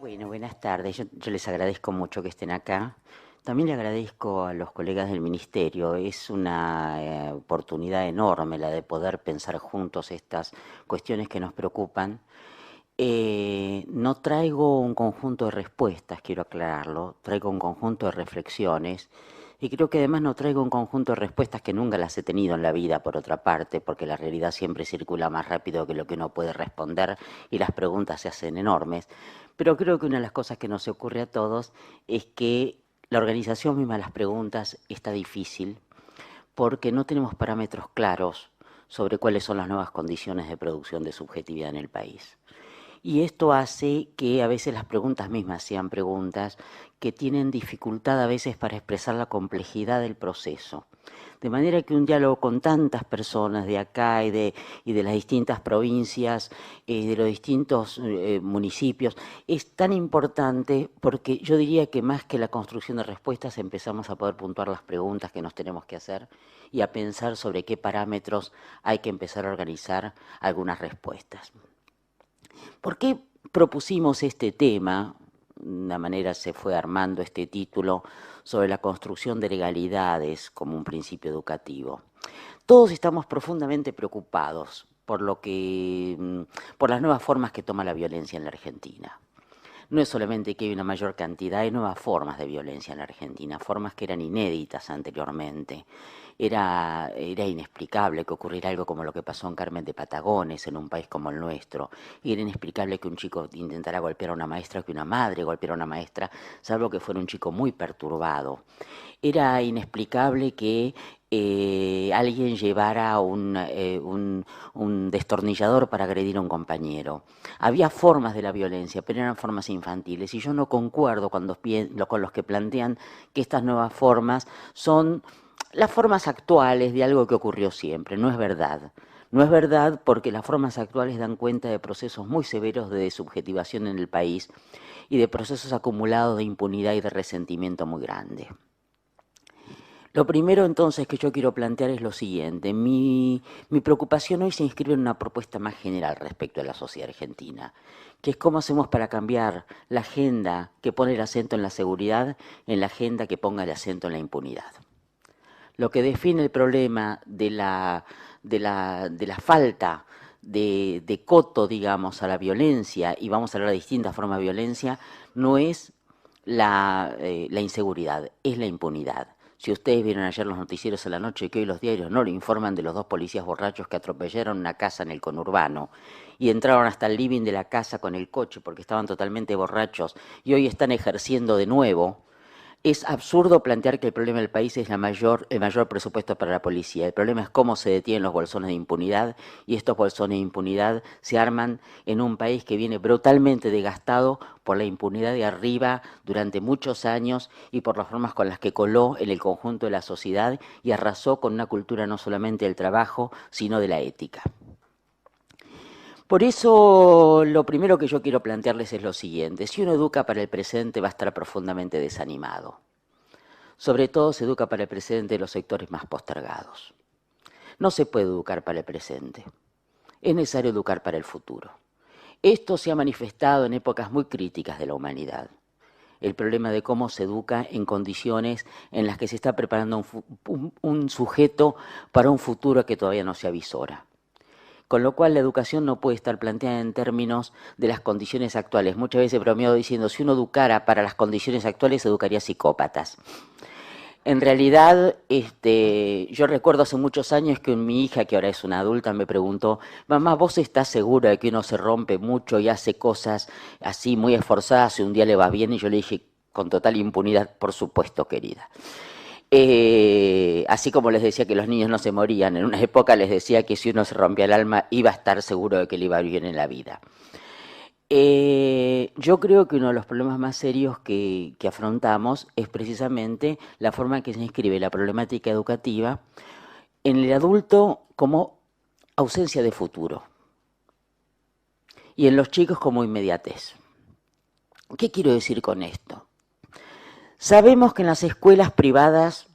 Bueno, buenas tardes. Yo les agradezco mucho que estén acá. También le agradezco a los colegas del Ministerio. Es una oportunidad enorme la de poder pensar juntos estas cuestiones que nos preocupan. No traigo un conjunto de respuestas, quiero aclararlo. Traigo un conjunto de reflexiones. Y creo que además no traigo un conjunto de respuestas que nunca las he tenido en la vida, por otra parte, porque la realidad siempre circula más rápido que lo que uno puede responder y las preguntas se hacen enormes. Pero creo que una de las cosas que nos ocurre a todos es que la organización misma de las preguntas está difícil porque no tenemos parámetros claros sobre cuáles son las nuevas condiciones de producción de subjetividad en el país. Y esto hace que a veces las preguntas mismas sean preguntas que tienen dificultad a veces para expresar la complejidad del proceso. De manera que un diálogo con tantas personas de acá y de las distintas provincias, de los distintos municipios, es tan importante porque yo diría que más que la construcción de respuestas empezamos a poder puntuar las preguntas que nos tenemos que hacer y a pensar sobre qué parámetros hay que empezar a organizar algunas respuestas. ¿Por qué propusimos este tema? De una manera se fue armando este título sobre la construcción de legalidades como un principio educativo. Todos estamos profundamente preocupados por por las nuevas formas que toma la violencia en la Argentina. No es solamente que hay una mayor cantidad, hay nuevas formas de violencia en la Argentina, formas que eran inéditas anteriormente. Era inexplicable que ocurriera algo como lo que pasó en Carmen de Patagones, en un país como el nuestro. Y era inexplicable que un chico intentara golpear a una maestra, que una madre golpeara a una maestra, salvo que fuera un chico muy perturbado. Era inexplicable que alguien llevara un destornillador para agredir a un compañero. Había formas de la violencia, pero eran formas infantiles. Y yo no concuerdo con los que plantean que estas nuevas formas son las formas actuales de algo que ocurrió siempre. No es verdad. No es verdad porque las formas actuales dan cuenta de procesos muy severos de desubjetivación en el país y de procesos acumulados de impunidad y de resentimiento muy grande. Lo primero entonces que yo quiero plantear es lo siguiente. Mi preocupación hoy se inscribe en una propuesta más general respecto a la sociedad argentina, que es cómo hacemos para cambiar la agenda que pone el acento en la seguridad en la agenda que ponga el acento en la impunidad. Lo que define el problema de la falta de coto, digamos, a la violencia, y vamos a hablar de distintas formas de violencia, no es la inseguridad, es la impunidad. Si ustedes vieron ayer los noticieros a la noche, que hoy los diarios no le informan de los dos policías borrachos que atropellaron una casa en el conurbano y entraron hasta el living de la casa con el coche porque estaban totalmente borrachos y hoy están ejerciendo de nuevo. Es absurdo plantear que el problema del país es el mayor presupuesto para la policía. El problema es cómo se detienen los bolsones de impunidad y estos bolsones de impunidad se arman en un país que viene brutalmente desgastado por la impunidad de arriba durante muchos años y por las formas con las que coló en el conjunto de la sociedad y arrasó con una cultura no solamente del trabajo, sino de la ética. Por eso lo primero que yo quiero plantearles es lo siguiente. Si uno educa para el presente va a estar profundamente desanimado. Sobre todo se educa para el presente de los sectores más postergados. No se puede educar para el presente. Es necesario educar para el futuro. Esto se ha manifestado en épocas muy críticas de la humanidad. El problema de cómo se educa en condiciones en las que se está preparando un sujeto para un futuro que todavía no se avisora. Con lo cual la educación no puede estar planteada en términos de las condiciones actuales. Muchas veces he bromeado diciendo, si uno educara para las condiciones actuales, educaría psicópatas. En realidad, yo recuerdo hace muchos años que mi hija, que ahora es una adulta, me preguntó, mamá, ¿vos estás segura de que uno se rompe mucho y hace cosas así muy esforzadas y un día le va bien? Y yo le dije, con total impunidad, por supuesto, querida. Así como les decía que los niños no se morían, en una época les decía que si uno se rompía el alma iba a estar seguro de que le iba bien en la vida. Yo creo que uno de los problemas más serios que afrontamos es precisamente la forma en que se inscribe la problemática educativa en el adulto como ausencia de futuro y en los chicos como inmediatez. ¿Qué quiero decir con esto? Sabemos que en las escuelas privadas,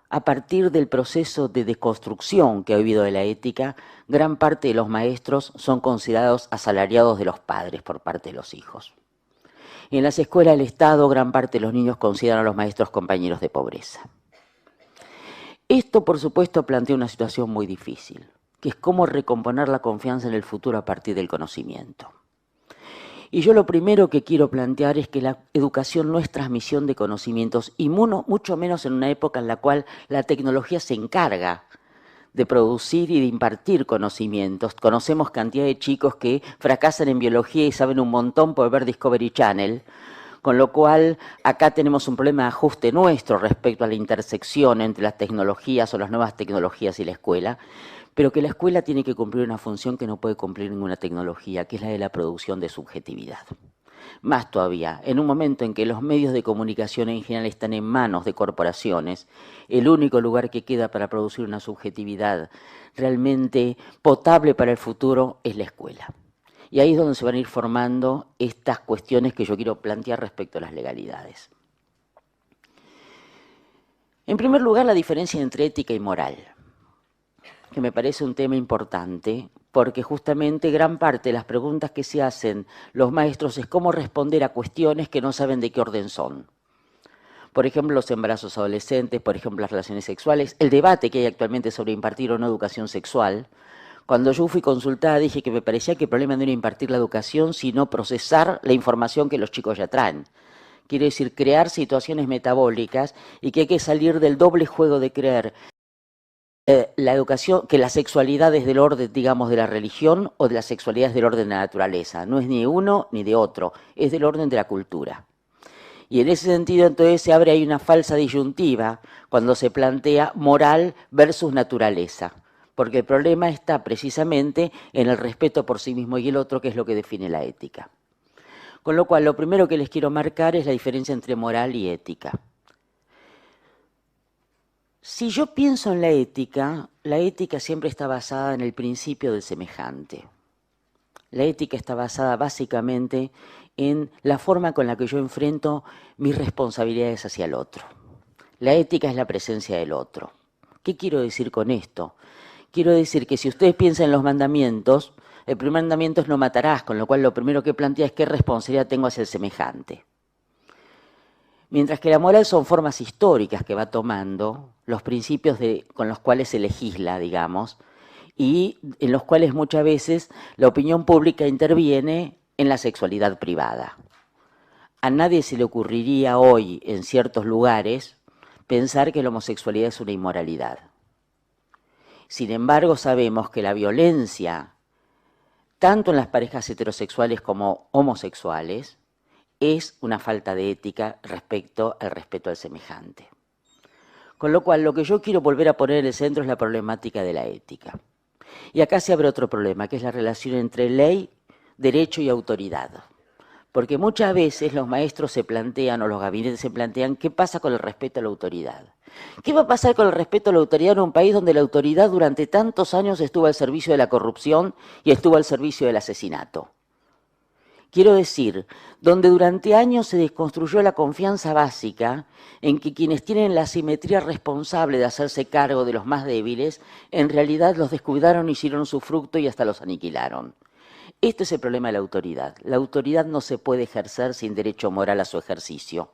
a partir del proceso de deconstrucción que ha habido de la ética, gran parte de los maestros son considerados asalariados de los padres por parte de los hijos. En las escuelas del Estado, gran parte de los niños consideran a los maestros compañeros de pobreza. Esto, por supuesto, plantea una situación muy difícil, que es cómo recomponer la confianza en el futuro a partir del conocimiento. Y yo lo primero que quiero plantear es que la educación no es transmisión de conocimientos, y mucho menos en una época en la cual la tecnología se encarga de producir y de impartir conocimientos. Conocemos cantidad de chicos que fracasan en biología y saben un montón por ver Discovery Channel, con lo cual acá tenemos un problema de ajuste nuestro respecto a la intersección entre las tecnologías o las nuevas tecnologías y la escuela, pero que la escuela tiene que cumplir una función que no puede cumplir ninguna tecnología, que es la de la producción de subjetividad. Más todavía, en un momento en que los medios de comunicación en general están en manos de corporaciones, el único lugar que queda para producir una subjetividad realmente potable para el futuro es la escuela. Y ahí es donde se van a ir formando estas cuestiones que yo quiero plantear respecto a las legalidades. En primer lugar, la diferencia entre ética y moral, que me parece un tema importante, porque justamente gran parte de las preguntas que se hacen los maestros es cómo responder a cuestiones que no saben de qué orden son. Por ejemplo, los embarazos adolescentes, por ejemplo, las relaciones sexuales, el debate que hay actualmente sobre impartir o no educación sexual. Cuando yo fui consultada dije que me parecía que el problema no era impartir la educación, sino procesar la información que los chicos ya traen. Quiere decir, crear situaciones metabólicas y que hay que salir del doble juego de creer la educación, que la sexualidad es del orden, digamos, de la religión o de la sexualidad es del orden de la naturaleza. No es ni uno ni de otro, es del orden de la cultura. Y en ese sentido, entonces, se abre ahí una falsa disyuntiva cuando se plantea moral versus naturaleza. Porque el problema está precisamente en el respeto por sí mismo y el otro, que es lo que define la ética. Con lo cual, lo primero que les quiero marcar es la diferencia entre moral y ética. Si yo pienso en la ética siempre está basada en el principio del semejante. La ética está basada básicamente en la forma con la que yo enfrento mis responsabilidades hacia el otro. La ética es la presencia del otro. ¿Qué quiero decir con esto? Quiero decir que si ustedes piensan en los mandamientos, el primer mandamiento es no matarás, con lo cual lo primero que plantea es qué responsabilidad tengo hacia el semejante. Mientras que la moral son formas históricas que va tomando, los principios con los cuales se legisla, digamos, y en los cuales muchas veces la opinión pública interviene en la sexualidad privada. A nadie se le ocurriría hoy, en ciertos lugares, pensar que la homosexualidad es una inmoralidad. Sin embargo, sabemos que la violencia, tanto en las parejas heterosexuales como homosexuales, es una falta de ética respecto al respeto al semejante. Con lo cual, lo que yo quiero volver a poner en el centro es la problemática de la ética. Y acá se abre otro problema, que es la relación entre ley, derecho y autoridad. Porque muchas veces los maestros se plantean, o los gabinetes se plantean, ¿qué pasa con el respeto a la autoridad? ¿Qué va a pasar con el respeto a la autoridad en un país donde la autoridad durante tantos años estuvo al servicio de la corrupción y estuvo al servicio del asesinato? Quiero decir, donde durante años se desconstruyó la confianza básica en que quienes tienen la simetría responsable de hacerse cargo de los más débiles, en realidad los descuidaron, hicieron su fruto y hasta los aniquilaron. Este es el problema de la autoridad. La autoridad no se puede ejercer sin derecho moral a su ejercicio.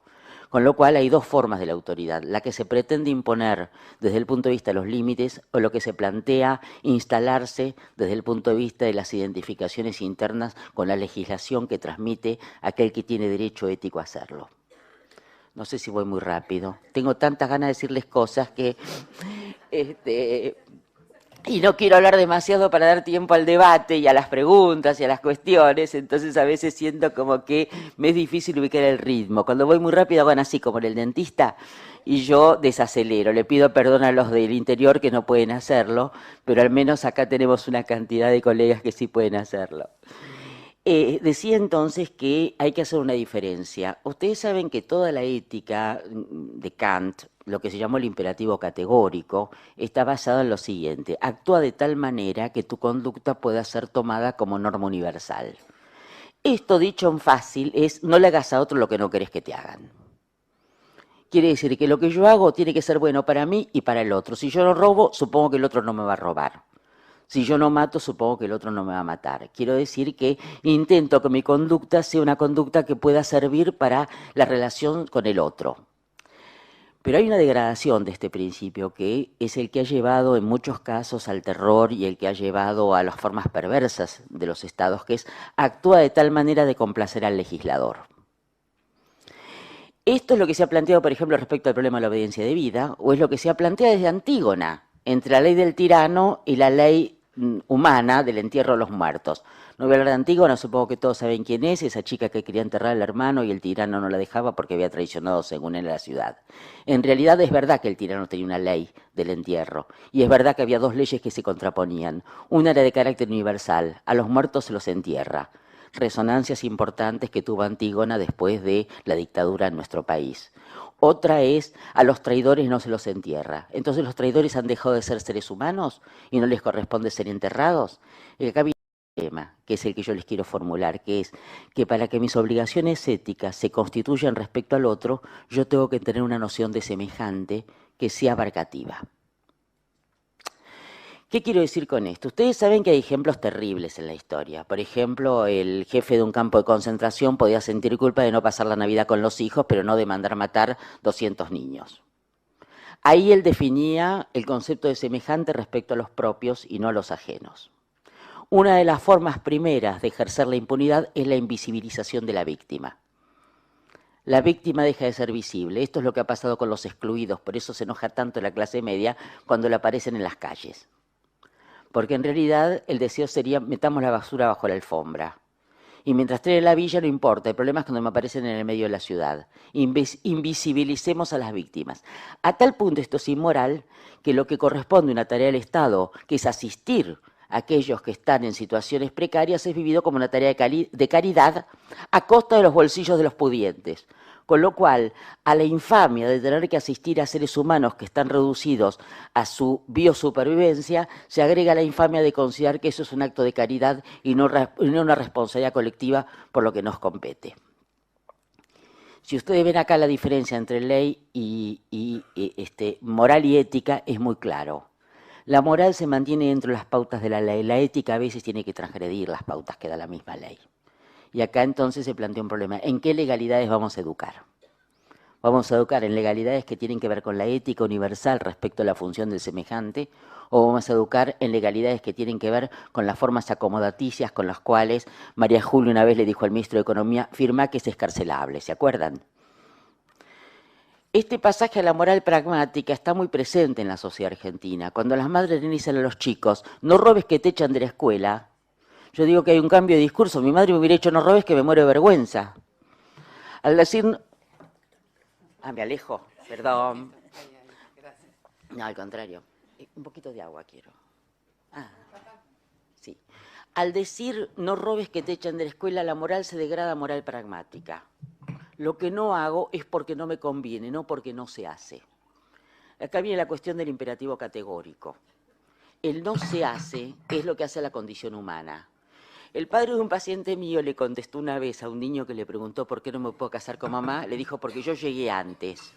Con lo cual hay dos formas de la autoridad, la que se pretende imponer desde el punto de vista de los límites o lo que se plantea instalarse desde el punto de vista de las identificaciones internas con la legislación que transmite aquel que tiene derecho ético a hacerlo. No sé si voy muy rápido. Tengo tantas ganas de decirles cosas que... Y no quiero hablar demasiado para dar tiempo al debate y a las preguntas y a las cuestiones, entonces a veces siento como que me es difícil ubicar el ritmo. Cuando voy muy rápido hago así como en el dentista y yo desacelero. Le pido perdón a los del interior que no pueden hacerlo, pero al menos acá tenemos una cantidad de colegas que sí pueden hacerlo. Decía entonces que hay que hacer una diferencia. Ustedes saben que toda la ética de Kant, lo que se llamó el imperativo categórico, está basado en lo siguiente: actúa de tal manera que tu conducta pueda ser tomada como norma universal. Esto, dicho en fácil, es no le hagas a otro lo que no querés que te hagan. Quiere decir que lo que yo hago tiene que ser bueno para mí y para el otro. Si yo no robo, supongo que el otro no me va a robar. Si yo no mato, supongo que el otro no me va a matar. Quiero decir que intento que mi conducta sea una conducta que pueda servir para la relación con el otro. Pero hay una degradación de este principio que es el que ha llevado en muchos casos al terror y el que ha llevado a las formas perversas de los estados, que es actúa de tal manera de complacer al legislador. Esto es lo que se ha planteado, por ejemplo, respecto al problema de la obediencia debida, o es lo que se ha planteado desde Antígona, entre la ley del tirano y la ley humana del entierro de los muertos. No voy a hablar de Antígona, supongo que todos saben quién es, esa chica que quería enterrar al hermano y el tirano no la dejaba porque había traicionado, según él, a la ciudad. En realidad es verdad que el tirano tenía una ley del entierro, y es verdad que había dos leyes que se contraponían. Una era de carácter universal, a los muertos se los entierra. Resonancias importantes que tuvo Antígona después de la dictadura en nuestro país. Otra es, a los traidores no se los entierra. Entonces los traidores han dejado de ser seres humanos y no les corresponde ser enterrados. Y acá viene un tema, que es el que yo les quiero formular, que es que para que mis obligaciones éticas se constituyan respecto al otro, yo tengo que tener una noción de semejante que sea abarcativa. ¿Qué quiero decir con esto? Ustedes saben que hay ejemplos terribles en la historia. Por ejemplo, el jefe de un campo de concentración podía sentir culpa de no pasar la Navidad con los hijos, pero no de mandar matar 200 niños. Ahí él definía el concepto de semejante respecto a los propios y no a los ajenos. Una de las formas primeras de ejercer la impunidad es la invisibilización de la víctima. La víctima deja de ser visible. Esto es lo que ha pasado con los excluidos, por eso se enoja tanto la clase media cuando le aparecen en las calles. Porque en realidad el deseo sería metamos la basura bajo la alfombra. Y mientras esté en la villa no importa, el problema es cuando me aparecen en el medio de la ciudad. Invisibilicemos a las víctimas. A tal punto esto es inmoral que lo que corresponde a una tarea del Estado, que es asistir a aquellos que están en situaciones precarias, es vivido como una tarea de caridad a costa de los bolsillos de los pudientes. Con lo cual, a la infamia de tener que asistir a seres humanos que están reducidos a su biosupervivencia, se agrega la infamia de considerar que eso es un acto de caridad y no una responsabilidad colectiva por lo que nos compete. Si ustedes ven acá la diferencia entre ley y moral y ética, es muy claro. La moral se mantiene dentro de las pautas de la ley, la ética a veces tiene que transgredir las pautas que da la misma ley. Y acá entonces se plantea un problema. ¿En qué legalidades vamos a educar? ¿Vamos a educar en legalidades que tienen que ver con la ética universal respecto a la función del semejante? ¿O vamos a educar en legalidades que tienen que ver con las formas acomodaticias con las cuales María Julia una vez le dijo al ministro de Economía, firma que es excarcelable? ¿Se acuerdan? Este pasaje a la moral pragmática está muy presente en la sociedad argentina. Cuando las madres le dicen a los chicos, no robes que te echan de la escuela, yo digo que hay un cambio de discurso. Mi madre me hubiera dicho, no robes que me muero de vergüenza. Al decir... me alejo, perdón. No, al contrario. Un poquito de agua quiero. Sí. Al decir, no robes que te echan de la escuela, la moral se degrada a moral pragmática. Lo que no hago es porque no me conviene, no porque no se hace. Acá viene la cuestión del imperativo categórico. El no se hace es lo que hace a la condición humana. El padre de un paciente mío le contestó una vez a un niño que le preguntó por qué no me puedo casar con mamá, le dijo porque yo llegué antes.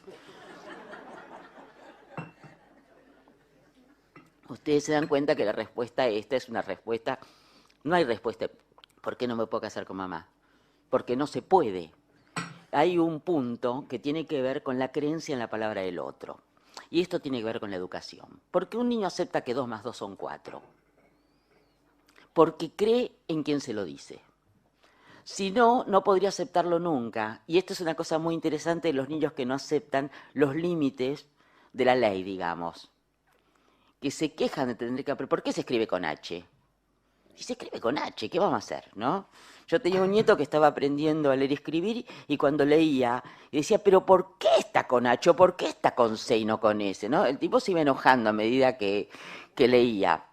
Ustedes se dan cuenta que la respuesta esta es una respuesta, no hay respuesta, ¿por qué no me puedo casar con mamá? Porque no se puede. Hay un punto que tiene que ver con la creencia en la palabra del otro. Y esto tiene que ver con la educación. Porque un niño acepta que 2 más 2 son 4. Porque cree en quien se lo dice. Si no, no podría aceptarlo nunca. Y esto es una cosa muy interesante de los niños que no aceptan los límites de la ley, digamos. Que se quejan de tener que aprender. ¿Por qué se escribe con H? Si se escribe con H, ¿qué vamos a hacer, no? Yo tenía un nieto que estaba aprendiendo a leer y escribir y cuando leía, y decía, pero ¿por qué está con H o por qué está con C y no con S, no? El tipo se iba enojando a medida que leía.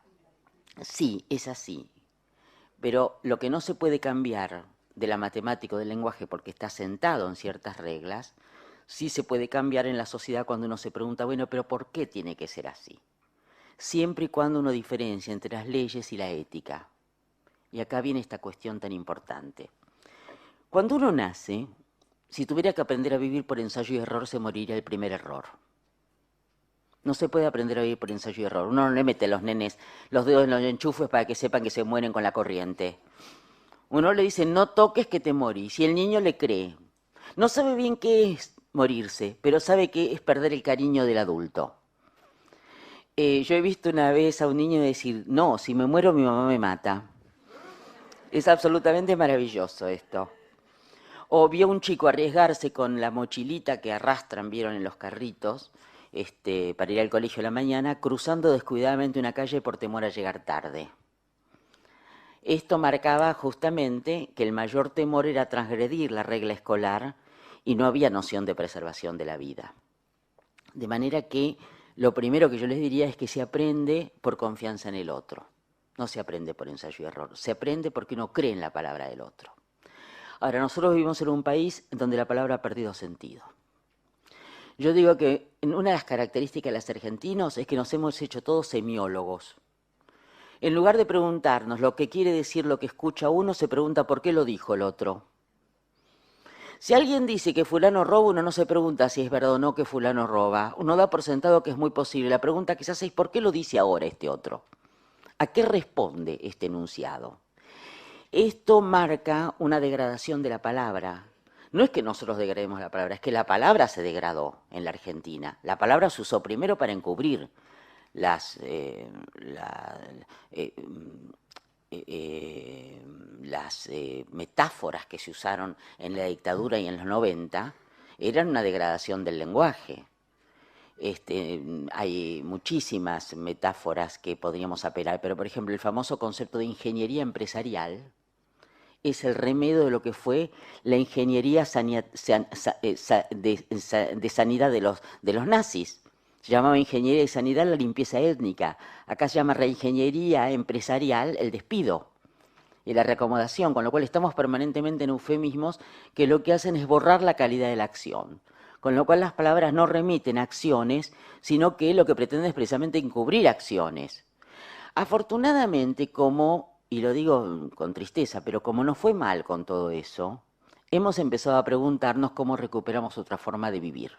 Sí, es así. Pero lo que no se puede cambiar de la matemática o del lenguaje porque está sentado en ciertas reglas, sí se puede cambiar en la sociedad cuando uno se pregunta, bueno, pero ¿por qué tiene que ser así? Siempre y cuando uno diferencia entre las leyes y la ética. Y acá viene esta cuestión tan importante. Cuando uno nace, si tuviera que aprender a vivir por ensayo y error, se moriría el primer error. No se puede aprender a vivir por ensayo y error. Uno no le mete a los nenes los dedos en los enchufes para que sepan que se mueren con la corriente. Uno le dice, no toques que te morís. Y el niño le cree. No sabe bien qué es morirse, pero sabe que es perder el cariño del adulto. Yo he visto una vez a un niño decir, no, si me muero mi mamá me mata. Es absolutamente maravilloso esto. O vio un chico arriesgarse con la mochilita que arrastran, vieron en los carritos, para ir al colegio a la mañana, cruzando descuidadamente una calle por temor a llegar tarde. Esto marcaba justamente que el mayor temor era transgredir la regla escolar y no había noción de preservación de la vida. De manera que lo primero que yo les diría es que se aprende por confianza en el otro. No se aprende por ensayo y error, se aprende porque uno cree en la palabra del otro. Ahora, nosotros vivimos en un país donde la palabra ha perdido sentido. Yo digo que una de las características de los argentinos es que nos hemos hecho todos semiólogos. En lugar de preguntarnos lo que quiere decir lo que escucha uno, se pregunta por qué lo dijo el otro. Si alguien dice que fulano roba, uno no se pregunta si es verdad o no que fulano roba. Uno da por sentado que es muy posible. La pregunta que se hace es ¿por qué lo dice ahora este otro? ¿A qué responde este enunciado? Esto marca una degradación de la palabra. No es que nosotros degrademos la palabra, es que la palabra se degradó en la Argentina. La palabra se usó primero para encubrir las, metáforas que se usaron en la dictadura y en los 90, eran una degradación del lenguaje. Hay muchísimas metáforas que podríamos apelar, pero por ejemplo el famoso concepto de ingeniería empresarial es el remedio de lo que fue la ingeniería de sanidad de los nazis. Se llamaba ingeniería de sanidad la limpieza étnica. Acá se llama reingeniería empresarial el despido y la reacomodación, con lo cual estamos permanentemente en eufemismos que lo que hacen es borrar la calidad de la acción. Con lo cual las palabras no remiten a acciones, sino que lo que pretenden es precisamente encubrir acciones. Afortunadamente, y lo digo con tristeza, pero como no fue mal con todo eso, hemos empezado a preguntarnos cómo recuperamos otra forma de vivir.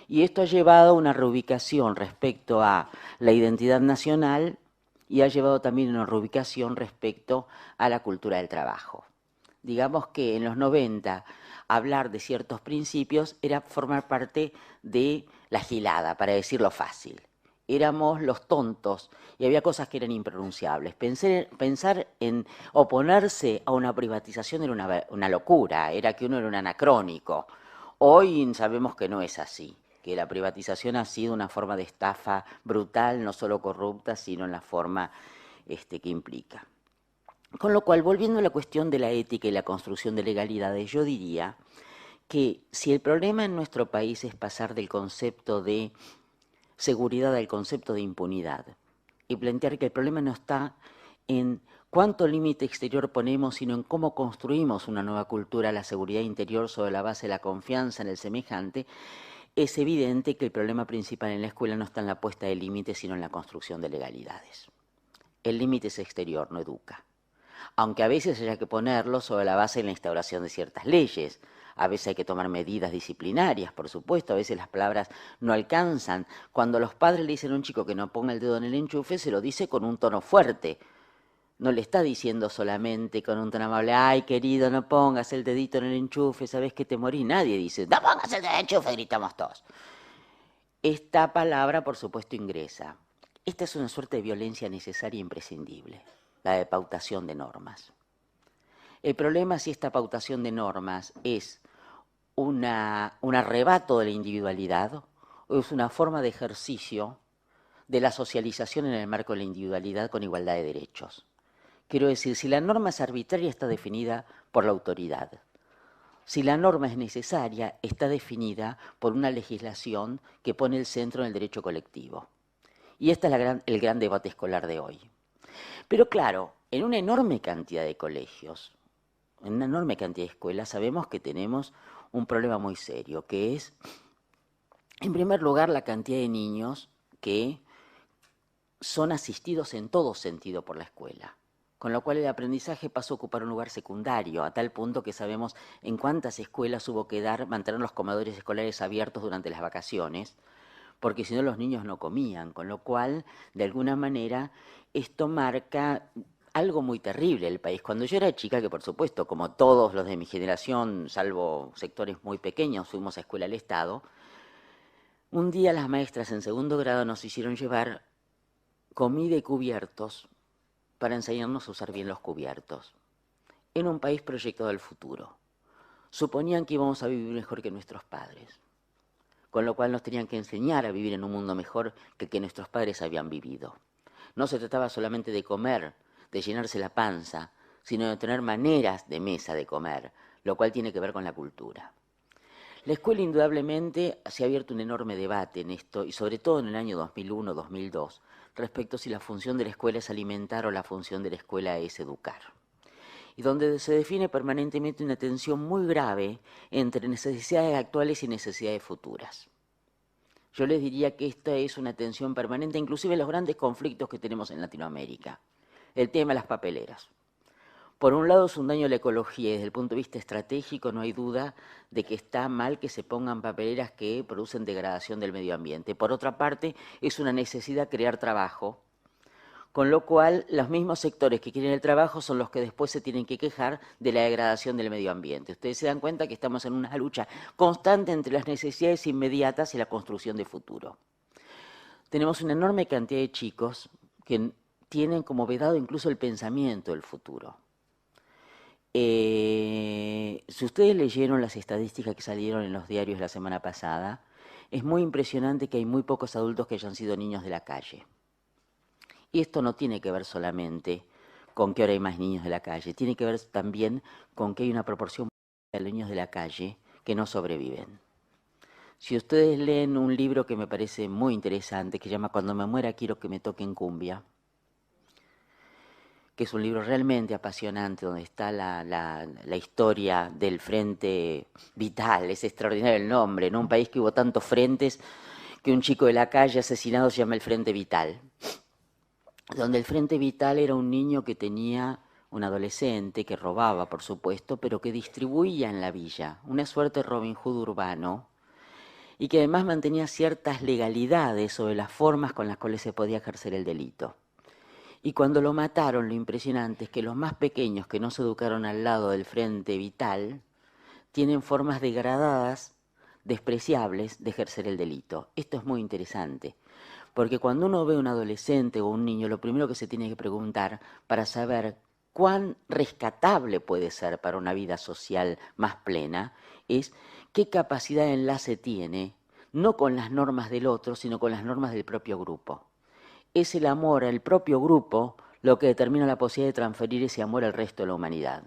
Y esto ha llevado a una reubicación respecto a la identidad nacional y ha llevado también a una reubicación respecto a la cultura del trabajo. Digamos que en los 90 hablar de ciertos principios era formar parte de la gilada, para decirlo fácil. Éramos los tontos y había cosas que eran impronunciables. Pensar en oponerse a una privatización era una locura, era que uno era un anacrónico. Hoy sabemos que no es así, que la privatización ha sido una forma de estafa brutal, no solo corrupta, sino en la forma que implica. Con lo cual, volviendo a la cuestión de la ética y la construcción de legalidades, yo diría que si el problema en nuestro país es pasar del concepto de seguridad al concepto de impunidad y plantear que el problema no está en cuánto límite exterior ponemos, sino en cómo construimos una nueva cultura, la seguridad interior sobre la base de la confianza en el semejante, es evidente que el problema principal en la escuela no está en la puesta de límites, sino en la construcción de legalidades. El límite es exterior, no educa. Aunque a veces haya que ponerlo sobre la base de la instauración de ciertas leyes. A veces hay que tomar medidas disciplinarias, por supuesto, a veces las palabras no alcanzan. Cuando los padres le dicen a un chico que no ponga el dedo en el enchufe, se lo dice con un tono fuerte. No le está diciendo solamente con un tono amable, ay querido, no pongas el dedito en el enchufe, sabes que te morís. Nadie dice, no pongas el dedo en el enchufe, gritamos todos. Esta palabra, por supuesto, ingresa. Esta es una suerte de violencia necesaria e imprescindible, la de pautación de normas. El problema es si esta pautación de normas es un arrebato de la individualidad o es una forma de ejercicio de la socialización en el marco de la individualidad con igualdad de derechos. Quiero decir, si la norma es arbitraria, está definida por la autoridad. Si la norma es necesaria, está definida por una legislación que pone el centro en el derecho colectivo. Y este es el gran debate escolar de hoy. Pero claro, en una enorme cantidad de colegios, en una enorme cantidad de escuelas, sabemos que tenemos un problema muy serio, que es, en primer lugar, la cantidad de niños que son asistidos en todo sentido por la escuela, con lo cual el aprendizaje pasó a ocupar un lugar secundario, a tal punto que sabemos en cuántas escuelas hubo que mantener los comedores escolares abiertos durante las vacaciones, porque si no los niños no comían, con lo cual, de alguna manera, esto marca algo muy terrible en el país. Cuando yo era chica, que por supuesto, como todos los de mi generación, salvo sectores muy pequeños, fuimos a escuela al Estado, un día las maestras en segundo grado nos hicieron llevar comida y cubiertos para enseñarnos a usar bien los cubiertos. En un país proyectado al futuro. Suponían que íbamos a vivir mejor que nuestros padres, con lo cual nos tenían que enseñar a vivir en un mundo mejor que el que nuestros padres habían vivido. No se trataba solamente de comer, de llenarse la panza, sino de tener maneras de mesa de comer, lo cual tiene que ver con la cultura. La escuela indudablemente se ha abierto un enorme debate en esto, y sobre todo en el año 2001-2002, respecto a si la función de la escuela es alimentar o la función de la escuela es educar. Y donde se define permanentemente una tensión muy grave entre necesidades actuales y necesidades futuras. Yo les diría que esta es una tensión permanente, inclusive en los grandes conflictos que tenemos en Latinoamérica. El tema de las papeleras. Por un lado es un daño a la ecología y desde el punto de vista estratégico no hay duda de que está mal que se pongan papeleras que producen degradación del medio ambiente. Por otra parte, es una necesidad crear trabajo, con lo cual los mismos sectores que quieren el trabajo son los que después se tienen que quejar de la degradación del medio ambiente. Ustedes se dan cuenta que estamos en una lucha constante entre las necesidades inmediatas y la construcción de futuro. Tenemos una enorme cantidad de chicos que tienen como vedado incluso el pensamiento del futuro. Si ustedes leyeron las estadísticas que salieron en los diarios la semana pasada, es muy impresionante que hay muy pocos adultos que hayan sido niños de la calle. Y esto no tiene que ver solamente con que ahora hay más niños de la calle, tiene que ver también con que hay una proporción de niños de la calle que no sobreviven. Si ustedes leen un libro que me parece muy interesante, que se llama Cuando me muera quiero que me toquen cumbia, que es un libro realmente apasionante, donde está la historia del Frente Vital, es extraordinario el nombre, en un país que hubo tantos frentes que un chico de la calle asesinado se llama el Frente Vital, donde el Frente Vital era un niño que tenía un adolescente que robaba, por supuesto, pero que distribuía en la villa, una suerte de Robin Hood urbano, y que además mantenía ciertas legalidades sobre las formas con las cuales se podía ejercer el delito. Y cuando lo mataron, lo impresionante es que los más pequeños que no se educaron al lado del Frente Vital tienen formas degradadas, despreciables de ejercer el delito. Esto es muy interesante, porque cuando uno ve a un adolescente o un niño, lo primero que se tiene que preguntar para saber cuán rescatable puede ser para una vida social más plena es qué capacidad de enlace tiene, no con las normas del otro, sino con las normas del propio grupo. Es el amor al propio grupo lo que determina la posibilidad de transferir ese amor al resto de la humanidad.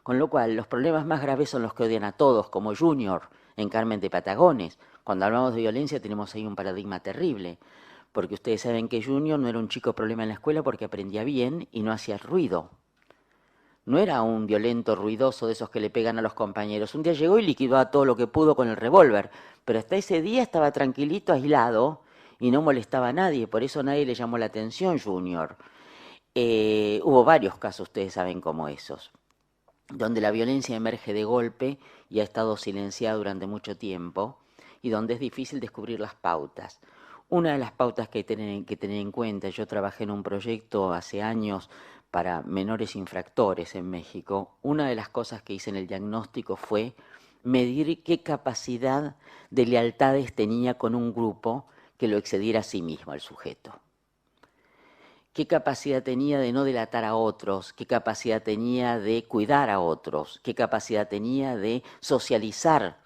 Con lo cual, los problemas más graves son los que odian a todos, como Junior en Carmen de Patagones. Cuando hablamos de violencia tenemos ahí un paradigma terrible, porque ustedes saben que Junior no era un chico problema en la escuela porque aprendía bien y no hacía ruido. No era un violento ruidoso de esos que le pegan a los compañeros. Un día llegó y liquidó a todo lo que pudo con el revólver, pero hasta ese día estaba tranquilito, aislado, y no molestaba a nadie, por eso nadie le llamó la atención Junior. Hubo varios casos, ustedes saben, como esos, donde la violencia emerge de golpe y ha estado silenciada durante mucho tiempo, y donde es difícil descubrir las pautas. Una de las pautas que hay que tener en cuenta, yo trabajé en un proyecto hace años para menores infractores en México, una de las cosas que hice en el diagnóstico fue medir qué capacidad de lealtades tenía con un grupo que lo excediera a sí mismo, al sujeto. Qué capacidad tenía de no delatar a otros, qué capacidad tenía de cuidar a otros, qué capacidad tenía de socializar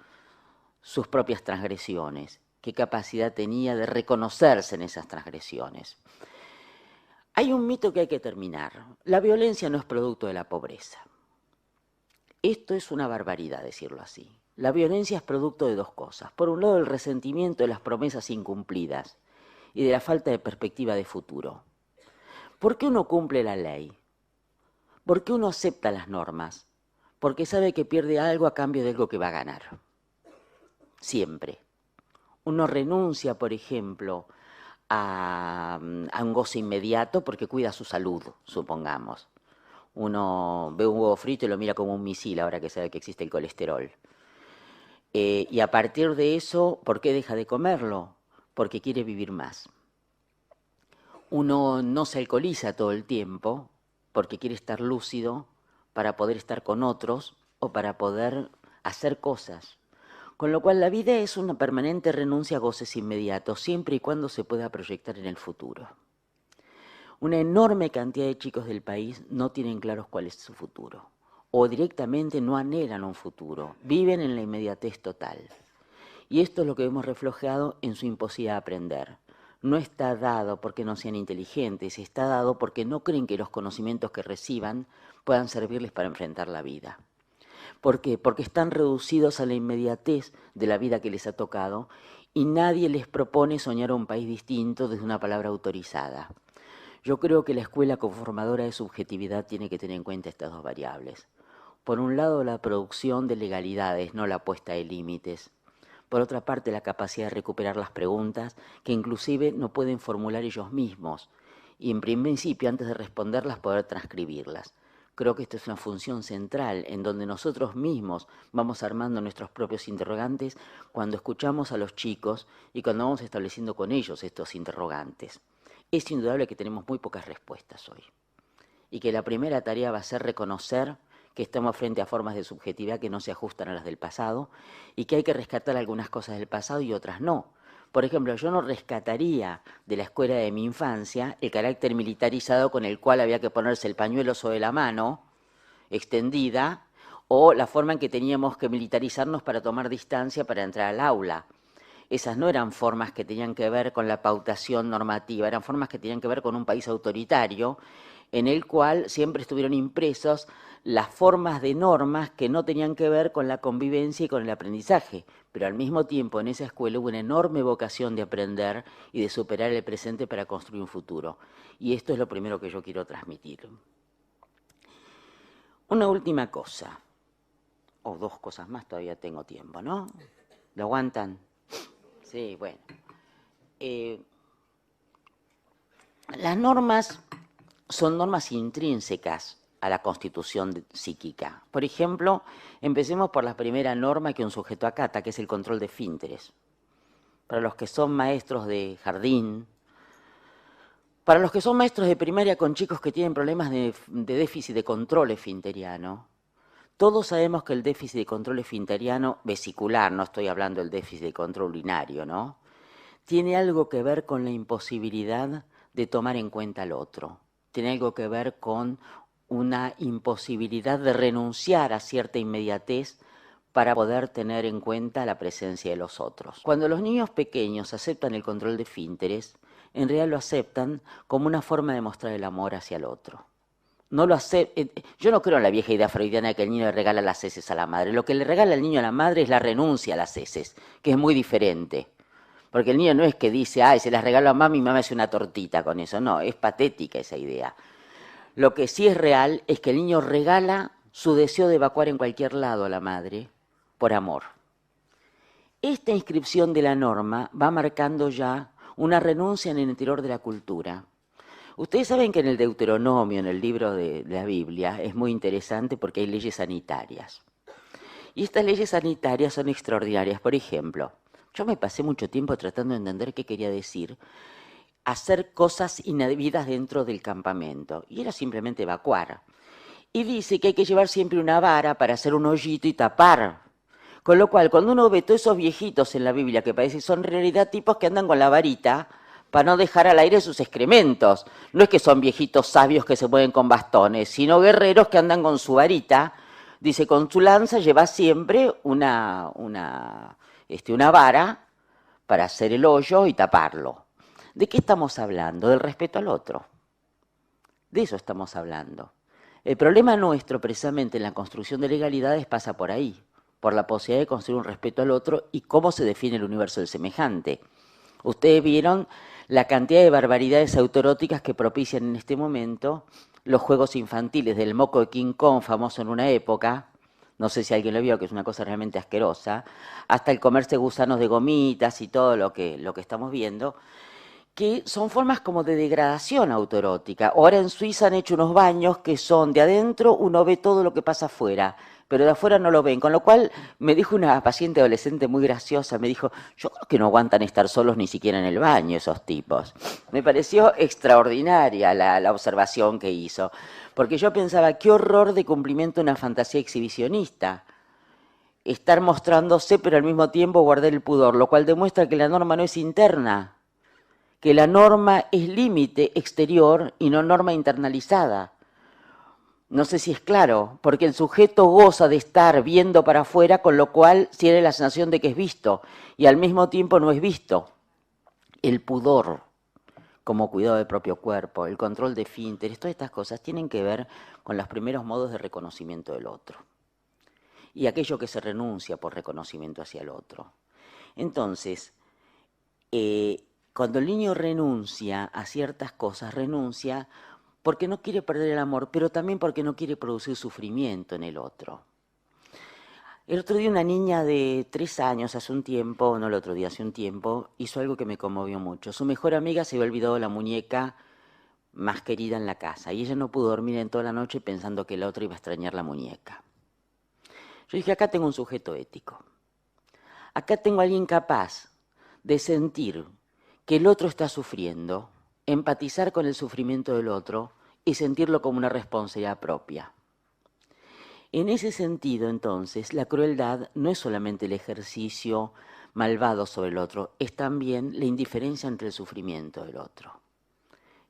sus propias transgresiones, qué capacidad tenía de reconocerse en esas transgresiones. Hay un mito que hay que terminar. La violencia no es producto de la pobreza. Esto es una barbaridad decirlo así. La violencia es producto de dos cosas. Por un lado, el resentimiento de las promesas incumplidas y de la falta de perspectiva de futuro. ¿Por qué uno cumple la ley? ¿Por qué uno acepta las normas? Porque sabe que pierde algo a cambio de algo que va a ganar. Siempre. Uno renuncia, por ejemplo, a un goce inmediato porque cuida su salud, supongamos. Uno ve un huevo frito y lo mira como un misil ahora que sabe que existe el colesterol. Y a partir de eso, ¿por qué deja de comerlo? porque quiere vivir más. Uno no se alcoholiza todo el tiempo porque quiere estar lúcido para poder estar con otros o para poder hacer cosas. Con lo cual la vida es una permanente renuncia a goces inmediatos, siempre y cuando se pueda proyectar en el futuro. Una enorme cantidad de chicos del país no tienen claros cuál es su futuro, o directamente no anhelan un futuro, viven en la inmediatez total. Y esto es lo que hemos reflejado en su imposibilidad de aprender. No está dado porque no sean inteligentes, está dado porque no creen que los conocimientos que reciban puedan servirles para enfrentar la vida. ¿Por qué? Porque están reducidos a la inmediatez de la vida que les ha tocado y nadie les propone soñar un país distinto desde una palabra autorizada. Yo creo que la escuela conformadora de subjetividad tiene que tener en cuenta estas dos variables. Por un lado, la producción de legalidades, no la puesta de límites. Por otra parte, la capacidad de recuperar las preguntas que inclusive no pueden formular ellos mismos y en principio, antes de responderlas, poder transcribirlas. Creo que esta es una función central en donde nosotros mismos vamos armando nuestros propios interrogantes cuando escuchamos a los chicos y cuando vamos estableciendo con ellos estos interrogantes. Es indudable que tenemos muy pocas respuestas hoy y que la primera tarea va a ser reconocer que estamos frente a formas de subjetividad que no se ajustan a las del pasado y que hay que rescatar algunas cosas del pasado y otras no. Por ejemplo, yo no rescataría de la escuela de mi infancia el carácter militarizado con el cual había que ponerse el pañuelo sobre la mano extendida o la forma en que teníamos que militarizarnos para tomar distancia para entrar al aula. Esas no eran formas que tenían que ver con la pautación normativa, eran formas que tenían que ver con un país autoritario en el cual siempre estuvieron impresos las formas de normas que no tenían que ver con la convivencia y con el aprendizaje, pero al mismo tiempo en esa escuela hubo una enorme vocación de aprender y de superar el presente para construir un futuro. Y esto es lo primero que yo quiero transmitir. Una última cosa, o dos cosas más, todavía tengo tiempo, ¿no? ¿Lo aguantan? Sí, bueno. Las normas son normas intrínsecas a la constitución psíquica. Por ejemplo, empecemos por la primera norma que un sujeto acata, que es el control de esfínteres. Para los que son maestros de jardín, para los que son maestros de primaria con chicos que tienen problemas de déficit de control esfinteriano, todos sabemos que el déficit de control esfinteriano vesicular, no estoy hablando del déficit de control urinario, ¿no? Tiene algo que ver con la imposibilidad de tomar en cuenta al otro. Tiene algo que ver con una imposibilidad de renunciar a cierta inmediatez para poder tener en cuenta la presencia de los otros. Cuando los niños pequeños aceptan el control de esfínteres, en realidad lo aceptan como una forma de mostrar el amor hacia el otro. No lo yo no creo en la vieja idea freudiana de que el niño le regala las heces a la madre. Lo que le regala el niño a la madre es la renuncia a las heces, que es muy diferente. Porque el niño no es que dice, ay, se las regalo a mami y mamá hace una tortita con eso. No, es patética esa idea. Lo que sí es real es que el niño regala su deseo de evacuar en cualquier lado a la madre por amor. Esta inscripción de la norma va marcando ya una renuncia en el interior de la cultura. Ustedes saben que en el Deuteronomio, en el libro de la Biblia, es muy interesante porque hay leyes sanitarias. Y estas leyes sanitarias son extraordinarias. Por ejemplo, yo me pasé mucho tiempo tratando de entender qué quería decir hacer cosas indebidas dentro del campamento. Y era simplemente evacuar. Y dice que hay que llevar siempre una vara para hacer un hoyito y tapar. Con lo cual, cuando uno ve todos esos viejitos en la Biblia que parece son en realidad tipos que andan con la varita para no dejar al aire sus excrementos. No es que son viejitos sabios que se mueven con bastones, sino guerreros que andan con su varita. Dice, con su lanza lleva siempre una vara para hacer el hoyo y taparlo. ¿De qué estamos hablando? Del respeto al otro. De eso estamos hablando. El problema nuestro, precisamente en la construcción de legalidades, pasa por ahí, por la posibilidad de construir un respeto al otro y cómo se define el universo del semejante. Ustedes vieron la cantidad de barbaridades autoeróticas que propician en este momento los juegos infantiles, del moco de King Kong, famoso en una época, no sé si alguien lo vio, que es una cosa realmente asquerosa, hasta el comerse gusanos de gomitas y todo lo que estamos viendo, que son formas como de degradación autoerótica. Ahora en Suiza han hecho unos baños que son de adentro, uno ve todo lo que pasa afuera, pero de afuera no lo ven. Con lo cual me dijo una paciente adolescente muy graciosa, me dijo, yo creo que no aguantan estar solos ni siquiera en el baño esos tipos. Me pareció extraordinaria la observación que hizo, porque yo pensaba, qué horror de cumplimiento de una fantasía exhibicionista. Estar mostrándose, pero al mismo tiempo guardar el pudor, lo cual demuestra que la norma no es interna, que la norma es límite exterior y no norma internalizada. No sé si es claro, porque el sujeto goza de estar viendo para afuera, con lo cual tiene la sensación de que es visto, y al mismo tiempo no es visto. El pudor, como cuidado del propio cuerpo, el control de esfínteres, todas estas cosas tienen que ver con los primeros modos de reconocimiento del otro. Y aquello que se renuncia por reconocimiento hacia el otro. Entonces, cuando el niño renuncia a ciertas cosas, renuncia porque no quiere perder el amor, pero también porque no quiere producir sufrimiento en el otro. El otro día una niña de 3 años, hace un tiempo, no el otro día, hace un tiempo, hizo algo que me conmovió mucho. Su mejor amiga se había olvidado la muñeca más querida en la casa y ella no pudo dormir en toda la noche pensando que la otra iba a extrañar la muñeca. Yo dije, acá tengo un sujeto ético. Acá tengo a alguien capaz de sentir que el otro está sufriendo, empatizar con el sufrimiento del otro y sentirlo como una responsabilidad propia. En ese sentido, entonces, la crueldad no es solamente el ejercicio malvado sobre el otro, es también la indiferencia ante el sufrimiento del otro.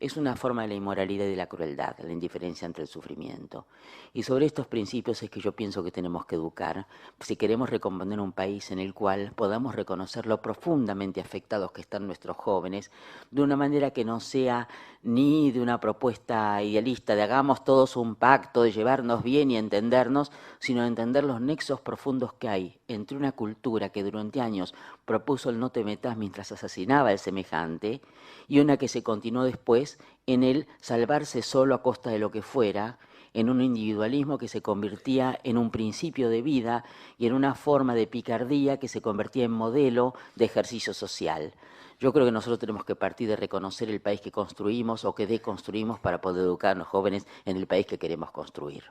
Es una forma de la inmoralidad y de la crueldad, la indiferencia ante el sufrimiento. Y sobre estos principios es que yo pienso que tenemos que educar, si queremos recomponer un país en el cual podamos reconocer lo profundamente afectados que están nuestros jóvenes, de una manera que no sea ni de una propuesta idealista de hagamos todos un pacto de llevarnos bien y entendernos, sino de entender los nexos profundos que hay entre una cultura que durante años propuso el no te metas mientras asesinaba al semejante, y una que se continuó después en el salvarse solo a costa de lo que fuera, en un individualismo que se convertía en un principio de vida y en una forma de picardía que se convertía en modelo de ejercicio social. Yo creo que nosotros tenemos que partir de reconocer el país que construimos o que deconstruimos para poder educar a los jóvenes en el país que queremos construir.